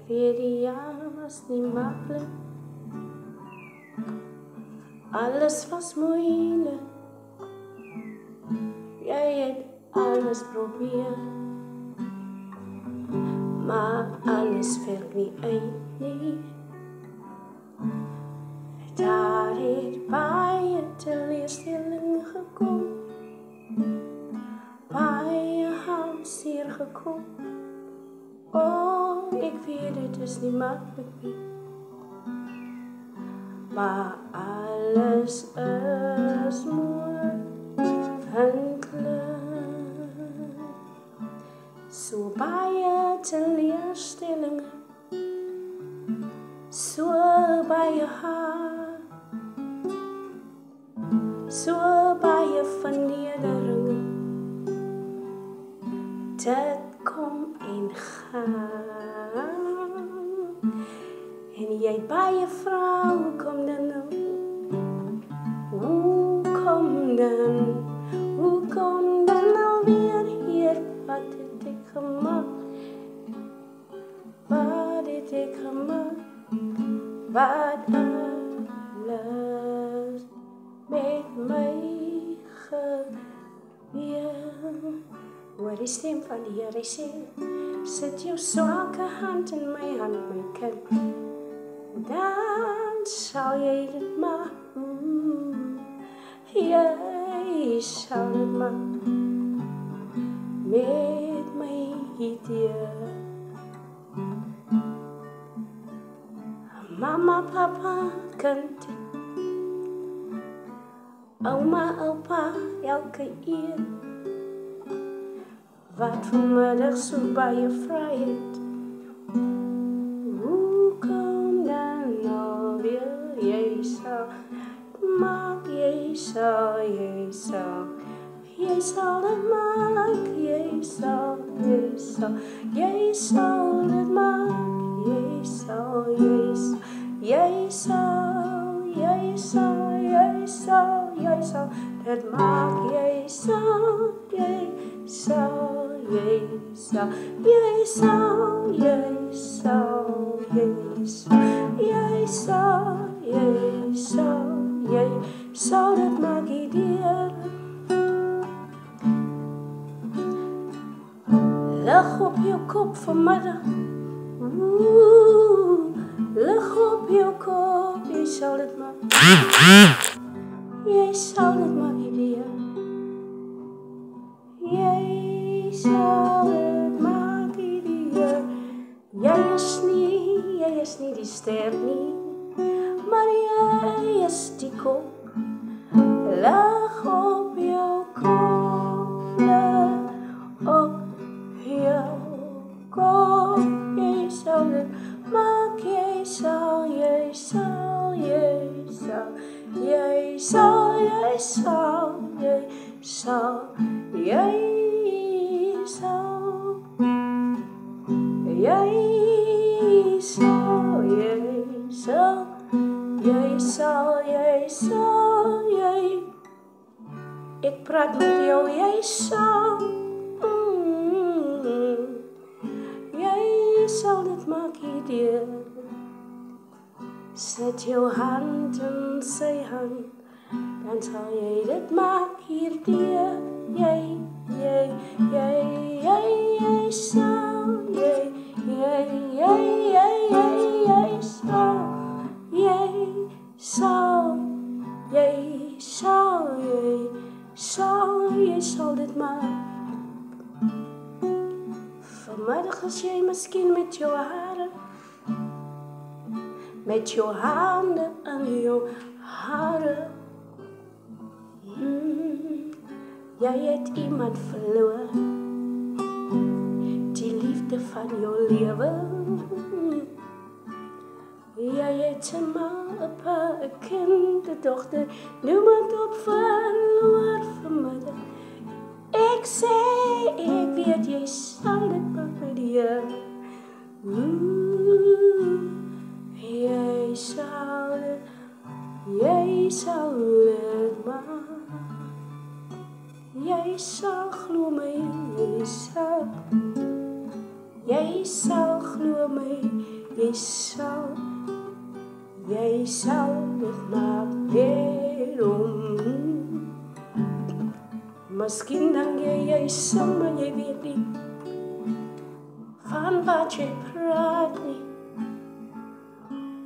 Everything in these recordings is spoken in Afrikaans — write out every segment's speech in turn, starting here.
weet die jaar was nie maklik. Alles was moeilik. Jy het alles probeer, maar alles werk nie uit nie. Daar het baie teleurstelling gekom, baie hartseer gekom. Oh, ek weet dit is nie maklik nie, maar alles is moontlik. So baie teleurstellinge, so baie haat, so baie vernederinge. Dit kom en gaan, en jy het baie vrae, hoe kom dit nou? Hoe kom dan nou weer hier? Wat het ek gemaak? Wat het ek gemaak? Wat alles met my gebeur? Hoor die stem van die Here sê, sit jou swake hand in my hand, my kind. Dan sal jy dit maak. Jy sal dit maak met my idee. Mama, papa, kind, ouma, opa, elke een wat vanmiddag so baie vryheid. Hoe kom dan nou weer? Jy sal maak, jy sal dit maak, jy sal dit maak, jy sal dit maak, jy sal dit maak, idee. Lig op jou kop vanmiddag, lig op jou kop, jy sal dit maak, jy sal dit maak, idee. Jy sal dit maak, idee. Jy is nie die ster nie, maar jy is die kop. Lig op jou kop, lig op jou kop. Jy sal dit maak, jy sal ek praat met jou, jy sal dit maak, idee. Sit jou hand in sy hand, dan sal jy dit maak, hierdie. Jy sal dit maak. Vanmiddag as jy miskien met jou hare, met jou hande in jou hare, jy het iemand verloor, die liefde van jou lewe. Jy het 'n ma, 'n pa, 'n kind, 'n dogter, niemand op verloor vanmiddag. Ek sê, ek weet jy sal dit maak met die Here. Jy sal dit maak. Jy sal glo my, Jy sal glo my, jy sal dit maak weerom. Miskien dan jy sing, maar jy weet nie van wat jy praat nie,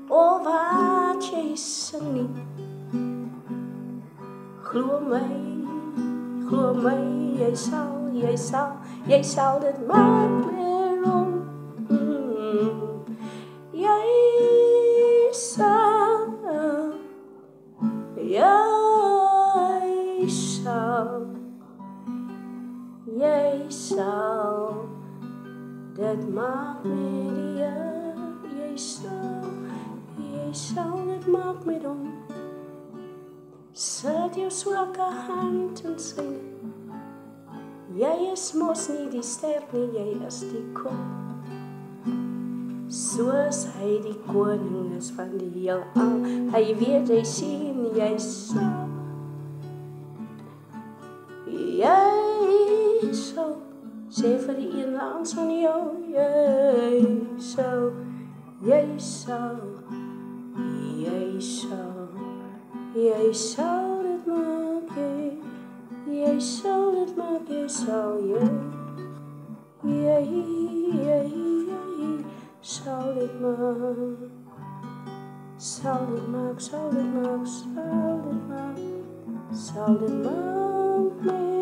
of wat jy sing nie. Glo my, jy sal dit maak weerom. Jy sal dit maak met jou. Jy sal dit maak met hom. Sit jou swakke hand en sing. Jy is mos nie die ster nie, jy is die kop. Soos hy die koning is van die heelal, hy weet, hy sien, jy sal sê vir die een langs van jou, jy sal dit maak, jy sal dit maak, jy sal dit maak met